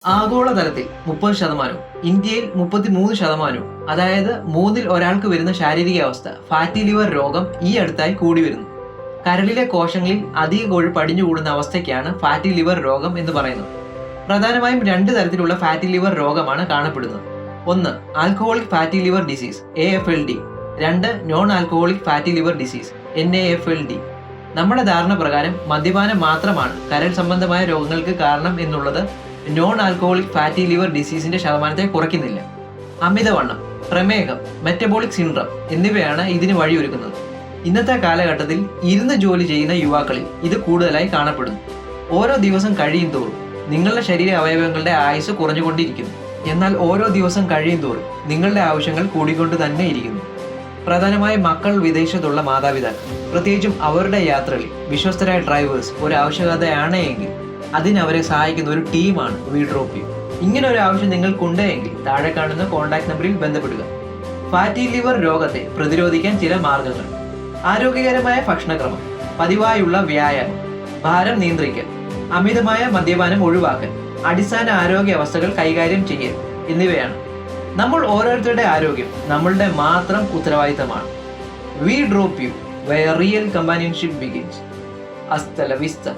ആഗോളതലത്തിൽ 30%, ഇന്ത്യയിൽ 33%, അതായത് മൂന്നിൽ ഒരാൾക്ക് വരുന്ന ശാരീരികാവസ്ഥ ഫാറ്റി ലിവർ രോഗം ഈ അടുത്തായി കൂടി വരുന്നു. കരളിലെ കോശങ്ങളിൽ അധിക കൊഴുപ്പ് അടിഞ്ഞുകൂടുന്ന അവസ്ഥയ്ക്കാണ് ഫാറ്റി ലിവർ രോഗം എന്ന് പറയുന്നത്. പ്രധാനമായും രണ്ട് തരത്തിലുള്ള ഫാറ്റി ലിവർ രോഗമാണ് കാണപ്പെടുന്നത്. ഒന്ന്, alcoholic fatty liver disease AFLD. രണ്ട്, non alcoholic fatty liver disease NAFLD. നമ്മുടെ ധാരണ പ്രകാരം മദ്യപാനം മാത്രമാണ് കരൾ സംബന്ധമായ രോഗങ്ങൾക്ക് കാരണം എന്നുള്ളത് നോൺ ആൽക്കഹോളിക് ഫാറ്റി ലിവർ ഡിസീസിന്റെ ശതമാനത്തെ കുറയ്ക്കുന്നില്ല. അമിതവണ്ണം, പ്രമേഹം, മെറ്റബോളിക് സിൻഡ്രം എന്നിവയാണ് ഇതിന് വഴിയൊരുക്കുന്നത്. ഇന്നത്തെ കാലഘട്ടത്തിൽ ഇരുന്ന് ജോലി ചെയ്യുന്ന യുവാക്കളിൽ ഇത് കൂടുതലായി കാണപ്പെടുന്നു. ഓരോ ദിവസം കഴിയും തോറും നിങ്ങളുടെ ശരീര അവയവങ്ങളുടെ ആയുസ് കുറഞ്ഞുകൊണ്ടിരിക്കുന്നു. എന്നാൽ ഓരോ ദിവസം കഴിയും തോറും നിങ്ങളുടെ ആവശ്യങ്ങൾ കൂടിക്കൊണ്ട് തന്നെ ഇരിക്കുന്നു. പ്രധാനമായും മക്കൾ വിദേശത്തുള്ള മാതാപിതാക്കൾ, പ്രത്യേകിച്ചും അവരുടെ യാത്രകളിൽ വിശ്വസ്തരായ ഡ്രൈവേഴ്സ് ഒരു ആവശ്യകതയാണ് എങ്കിൽ അതിന് അവരെ സഹായിക്കുന്ന ഒരു ടീമാണ് വി ഡ്രോപ്പ് യു. ഇങ്ങനെ ഒരു ആവശ്യം നിങ്ങൾക്കുണ്ടെങ്കിൽ താഴെ കാണുന്ന കോൺടാക്ട് നമ്പറിൽ ബന്ധപ്പെടുക. ഫാറ്റി ലിവർ രോഗത്തെ പ്രതിരോധിക്കാൻ ചില മാർഗങ്ങൾ: ആരോഗ്യകരമായ ഭക്ഷണക്രമം, പതിവായുള്ള വ്യായാമം, ഭാരം നിയന്ത്രിക്കൽ, അമിതമായ മദ്യപാനം ഒഴിവാക്കൽ, അടിസ്ഥാന ആരോഗ്യ അവസ്ഥകൾ കൈകാര്യം ചെയ്യൽ എന്നിവയാണ്. നമ്മൾ ഓരോരുത്തരുടെ ആരോഗ്യം നമ്മളുടെ മാത്രം ഉത്തരവാദിത്തമാണ്. We drop you, where real companionship begins. ഹasta la vista.